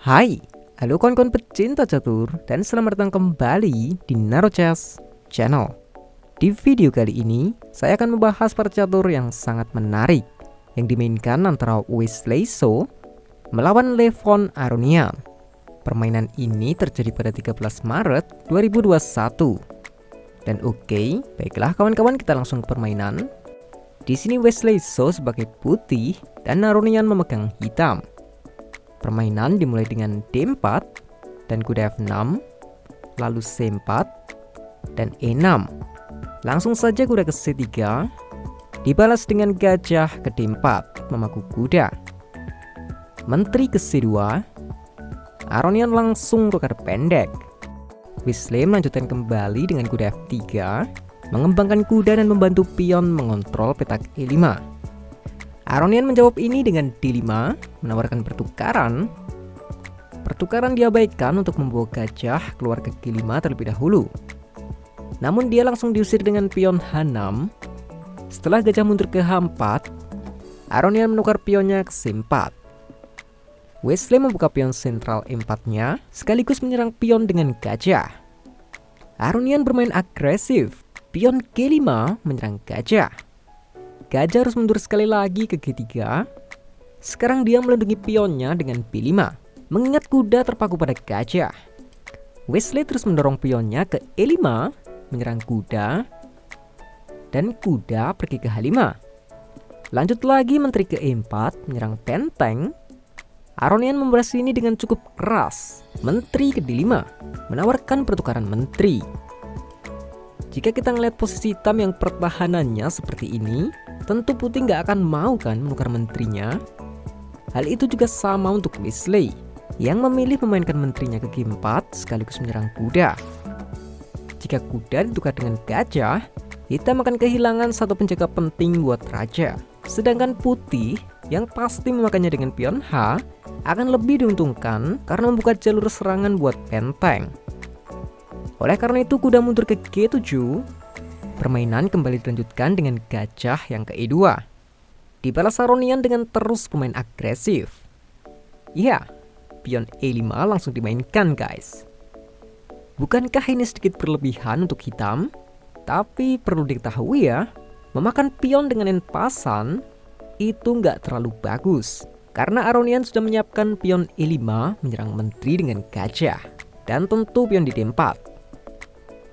Hai, halo kawan-kawan pecinta catur dan selamat datang kembali di Narochess Channel. Di video kali ini, saya akan membahas para catur yang sangat menarik yang dimainkan antara Wesley So melawan Levon Aronian. Permainan ini terjadi pada 13 Maret 2021. Dan oke, baiklah kawan-kawan, kita langsung ke permainan. Di sini Wesley So sebagai putih dan Aronian memegang hitam. Permainan dimulai dengan D4 dan kuda F6, lalu C4 dan E6. Langsung saja kuda ke C3, dibalas dengan gajah ke D4 memaku kuda. Menteri ke C2, Aronian langsung rokade pendek. Wesley melanjutkan kembali dengan kuda F3, mengembangkan kuda dan membantu pion mengontrol petak E5. Aronian menjawab ini dengan D5, menawarkan pertukaran. Pertukaran diabaikan untuk membawa gajah keluar ke G5 terlebih dahulu. Namun dia langsung diusir dengan pion H6. Setelah gajah mundur ke H4, Aronian menukar pionnya ke C4. Wesley membuka pion sentral E4-nya sekaligus menyerang pion dengan gajah. Aronian bermain agresif. Pion G5 menyerang gajah. Gajah harus mundur sekali lagi ke G3. Sekarang dia melindungi pionnya dengan B5, mengingat kuda terpaku pada gajah. Wesley terus mendorong pionnya ke E5, menyerang kuda, dan kuda pergi ke H5. Lanjut lagi menteri ke E4, menyerang benteng. Aronian membalas ini dengan cukup keras. Menteri ke D5, menawarkan pertukaran menteri. Jika kita ngeliat posisi hitam yang pertahanannya seperti ini, tentu putih nggak akan mau kan menukar menterinya. Hal itu juga sama untuk Wesley, yang memilih memainkan menterinya ke G4 sekaligus menyerang kuda. Jika kuda ditukar dengan gajah, hitam akan kehilangan satu penjaga penting buat raja. Sedangkan putih, yang pasti memakannya dengan pion H, akan lebih diuntungkan karena membuka jalur serangan buat benteng. Oleh karena itu kuda mundur ke G7. Permainan kembali dilanjutkan dengan gajah yang ke E2. Dibalas Aronian dengan terus bermain agresif. Ya, pion E5 langsung dimainkan guys. Bukankah ini sedikit berlebihan untuk hitam? Tapi perlu diketahui ya, memakan pion dengan enpasan itu nggak terlalu bagus. Karena Aronian sudah menyiapkan pion E5 menyerang menteri dengan gajah. Dan tentu pion di D4.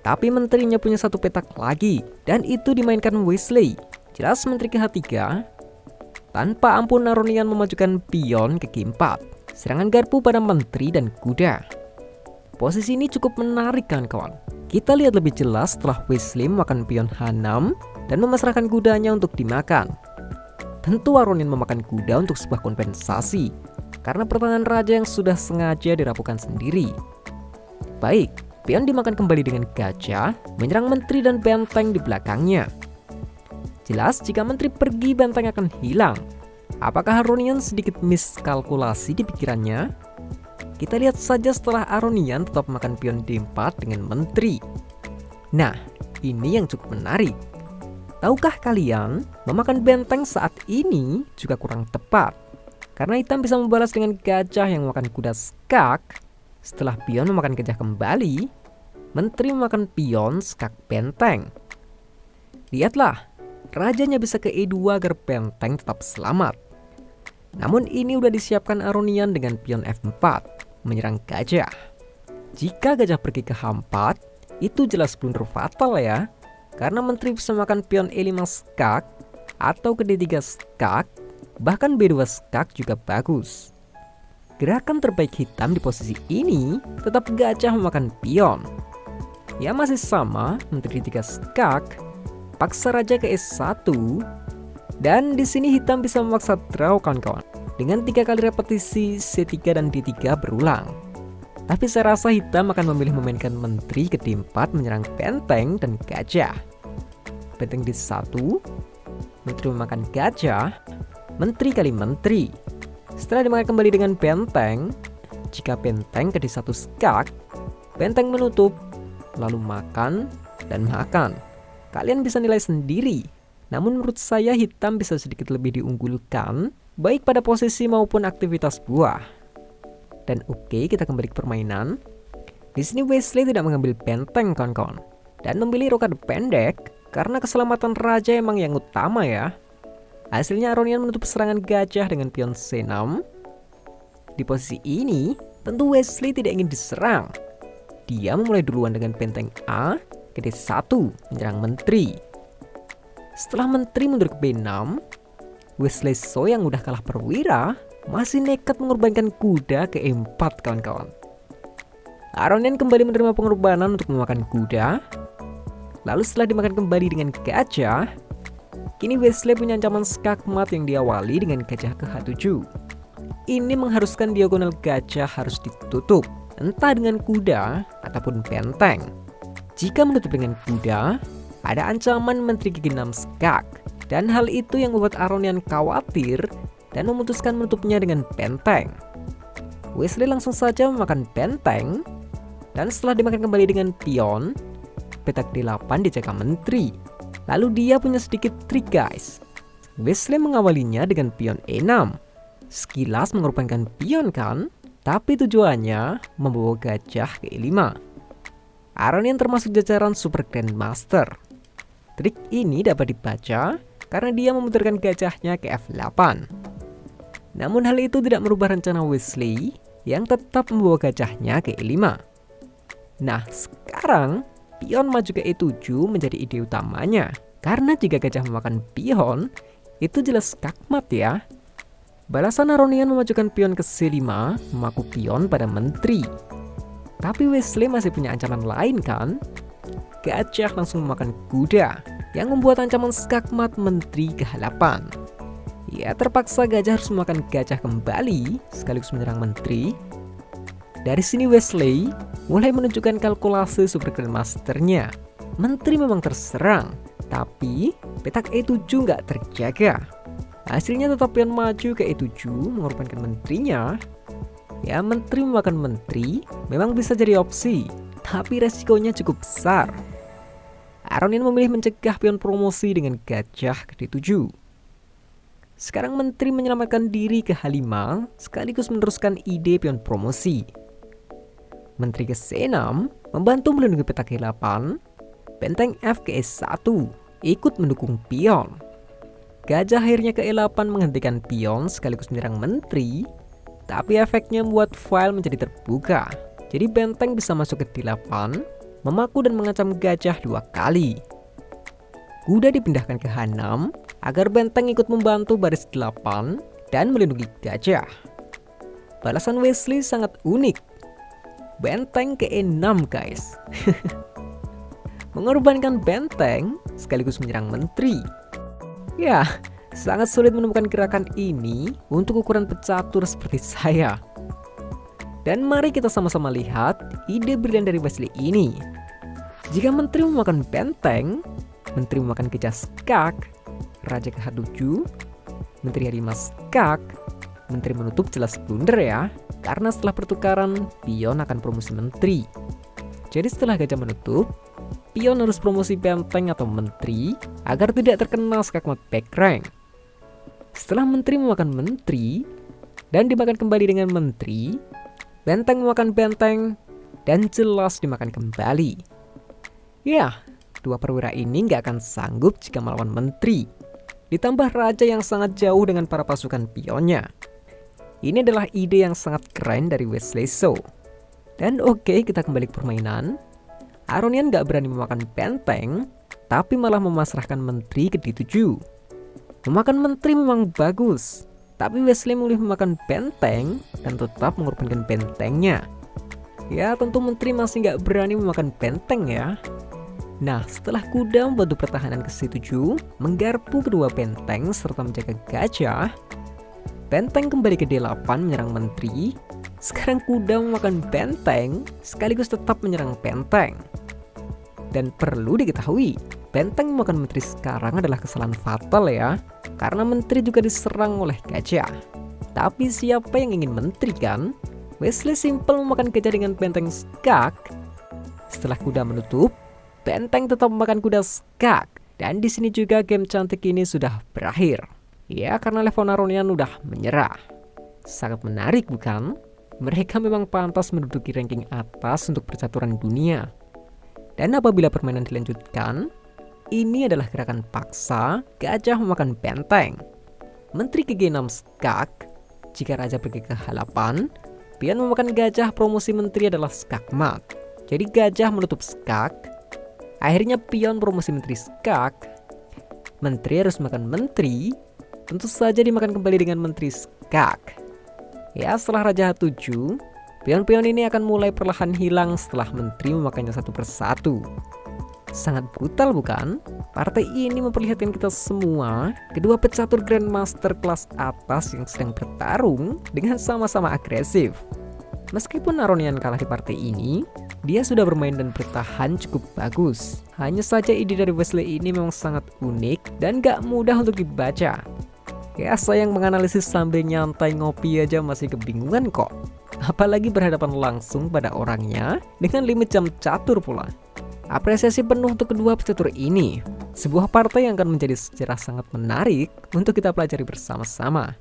Tapi menterinya punya satu petak lagi, dan itu dimainkan Wesley. Jelas menteri ke H3. Tanpa ampun Aronian memajukan pion ke G4. Serangan garpu pada menteri dan kuda. Posisi ini cukup menarik kan kawan. Kita lihat lebih jelas setelah Wesley memakan pion H6 dan memasrahkan kudanya untuk dimakan. Tentu Aronian memakan kuda untuk sebuah kompensasi, karena pertahanan raja yang sudah sengaja dirapuhkan sendiri. Baik. Pion dimakan kembali dengan gajah, menyerang menteri dan benteng di belakangnya. Jelas jika menteri pergi benteng akan hilang. Apakah Aronian sedikit miskalkulasi di pikirannya? Kita lihat saja setelah Aronian tetap makan pion D4 dengan menteri. Nah, ini yang cukup menarik. Tahukah kalian, memakan benteng saat ini juga kurang tepat. Karena hitam bisa membalas dengan gajah yang memakan kuda skak. Setelah pion memakan gajah kembali, menteri memakan pion skak benteng. Lihatlah, rajanya bisa ke E2 agar benteng tetap selamat. Namun ini udah disiapkan Aronian dengan pion F4, menyerang gajah. Jika gajah pergi ke H4, itu jelas blunder fatal ya. Karena menteri bisa makan pion E5 skak, atau ke D3 skak, bahkan B2 skak juga bagus. Gerakan terbaik hitam di posisi ini tetap gajah memakan pion. Ya masih sama, menteri 3 skak, paksa raja ke E1, dan di sini hitam bisa memaksa draw kawan-kawan dengan 3 kali repetisi C3 dan D3 berulang. Tapi saya rasa hitam akan memilih memainkan menteri ke D4 menyerang benteng dan gajah. Benteng D1, menteri memakan gajah, menteri kali menteri. Setelah dimakan kembali dengan benteng, jika benteng ke D1 skak, benteng menutup, lalu makan dan makan. Kalian bisa nilai sendiri. Namun menurut saya hitam bisa sedikit lebih diunggulkan, baik pada posisi maupun aktivitas buah. Dan oke, kita kembali ke permainan. Di sini Wesley tidak mengambil benteng kawan-kawan, dan memilih rokade pendek karena keselamatan raja emang yang utama ya. Hasilnya Aronian menutup serangan gajah dengan pion C6. Di posisi ini, tentu Wesley tidak ingin diserang. Dia memulai duluan dengan benteng A ke D1 menyerang menteri. Setelah menteri mundur ke B6, Wesley So yang udah kalah perwira masih nekat mengorbankan kuda ke E4 kawan-kawan. Aronian kembali menerima pengorbanan untuk memakan kuda. Lalu setelah dimakan kembali dengan gajah, kini Wesley punya ancaman skakmat yang diawali dengan gajah ke H7. Ini mengharuskan diagonal gajah harus ditutup, entah dengan kuda ataupun benteng. Jika menutup dengan kuda, ada ancaman menteri gigi 6 skak, dan hal itu yang membuat Aronian khawatir dan memutuskan menutupnya dengan benteng. Wesley langsung saja memakan benteng, dan setelah dimakan kembali dengan pion, petak D8 dijaga menteri. Lalu dia punya sedikit trik guys. Wesley mengawalinya dengan pion E6. Sekilas mengorbankan pion kan, tapi tujuannya membawa gajah ke E5. Aronian termasuk jajaran Super Grandmaster. Trik ini dapat dibaca karena dia memutarkan gajahnya ke F8. Namun hal itu tidak merubah rencana Wesley yang tetap membawa gajahnya ke E5. Nah sekarang pion maju ke E7 menjadi ide utamanya. Karena jika gajah memakan pion, itu jelas skakmat ya. Balasan Aronian memajukan pion ke C5, memaku pion pada menteri. Tapi Wesley masih punya ancaman lain kan? Gajah langsung memakan kuda, yang membuat ancaman skakmat menteri ke H8. Ya terpaksa gajah harus memakan gajah kembali, sekaligus menyerang menteri. Dari sini Wesley mulai menunjukkan kalkulasi Super Grandmasternya. Menteri memang terserang, tapi petak E7 nggak terjaga. Hasilnya tetap pion maju ke E7 mengorbankan menterinya. Ya menteri memakan menteri memang bisa jadi opsi, tapi resikonya cukup besar. Aronian memilih mencegah pion promosi dengan gajah ke D7. Sekarang menteri menyelamatkan diri ke H5 sekaligus meneruskan ide pion promosi. Menteri ke C6 membantu melindungi petak E8, benteng F ke E1 ikut mendukung pion. Gajah akhirnya ke E8 menghentikan pion sekaligus menyerang menteri, tapi efeknya membuat file menjadi terbuka. Jadi benteng bisa masuk ke D8, memaku dan mengancam gajah 2 kali. Kuda dipindahkan ke H6 agar benteng ikut membantu baris 8 dan melindungi gajah. Balasan Wesley sangat unik. Benteng ke E6 guys. Mengorbankan benteng sekaligus menyerang menteri. Ya, sangat sulit menemukan gerakan ini untuk ukuran pecatur seperti saya. Dan mari kita sama-sama lihat ide brilian dari Wesley ini. Jika menteri memakan benteng, menteri memakan gajah skak, raja ke H7, menteri H5 skak, menteri menutup jelas blunder ya. Karena setelah pertukaran, pion akan promosi menteri. Jadi setelah gajah menutup, pion harus promosi benteng atau menteri agar tidak terkena skakmat back rank. Setelah menteri memakan menteri dan dimakan kembali dengan menteri, benteng memakan benteng dan jelas dimakan kembali. Ya, dua perwira ini nggak akan sanggup jika melawan menteri. Ditambah raja yang sangat jauh dengan para pasukan pionnya. Ini adalah ide yang sangat keren dari Wesley So. Dan oke, kita kembali ke permainan. Aronian gak berani memakan benteng, tapi malah memasrahkan menteri ke D7. Memakan menteri memang bagus, tapi Wesley memilih memakan benteng dan tetap mengorbankan bentengnya. Ya tentu menteri masih gak berani memakan benteng ya. Nah setelah kuda membantu pertahanan ke C7, menggarpu kedua benteng serta menjaga gajah, benteng kembali ke D8 menyerang menteri. Sekarang kuda memakan benteng sekaligus tetap menyerang benteng. Dan perlu diketahui, benteng memakan menteri sekarang adalah kesalahan fatal ya, karena menteri juga diserang oleh gajah. Tapi siapa yang ingin menteri kan? Wesley simple memakan gajah dengan benteng skak. Setelah kuda menutup, benteng tetap memakan kuda skak. Dan di sini juga game cantik ini sudah berakhir. Ya karena Levon Aronian udah menyerah. Sangat menarik bukan? mereka memang pantas menduduki ranking atas untuk percaturan dunia. Dan apabila permainan dilanjutkan, ini adalah gerakan paksa gajah memakan benteng. Menteri ke G6 skak. Jika raja pergi ke H8, pion memakan gajah, promosi menteri adalah skakmat. Jadi gajah menutup skak. Akhirnya pion promosi menteri skak. Menteri harus makan menteri. Tentu saja dimakan kembali dengan menteri skak. Ya, setelah raja H7, pion-pion ini akan mulai perlahan hilang setelah menteri memakannya satu persatu. Sangat brutal bukan? Partai ini memperlihatkan kita semua kedua pecatur grandmaster kelas atas yang sedang bertarung dengan sama-sama agresif. Meskipun Aronian kalah di partai ini, dia sudah bermain dan bertahan cukup bagus. Hanya saja ide dari Wesley ini memang sangat unik dan gak mudah untuk dibaca. Ya, saya yang menganalisis sambil nyantai ngopi aja masih kebingungan kok. Apalagi berhadapan langsung pada orangnya dengan limit jam catur pula. Apresiasi penuh untuk kedua pecatur ini. Sebuah partai yang akan menjadi sejarah sangat menarik untuk kita pelajari bersama-sama.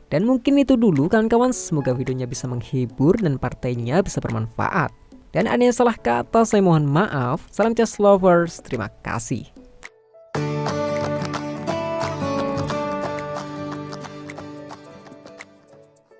Dan mungkin itu dulu kawan-kawan, semoga videonya bisa menghibur dan partainya bisa bermanfaat. Dan ada yang salah kata saya mohon maaf. Salam chess lovers, terima kasih.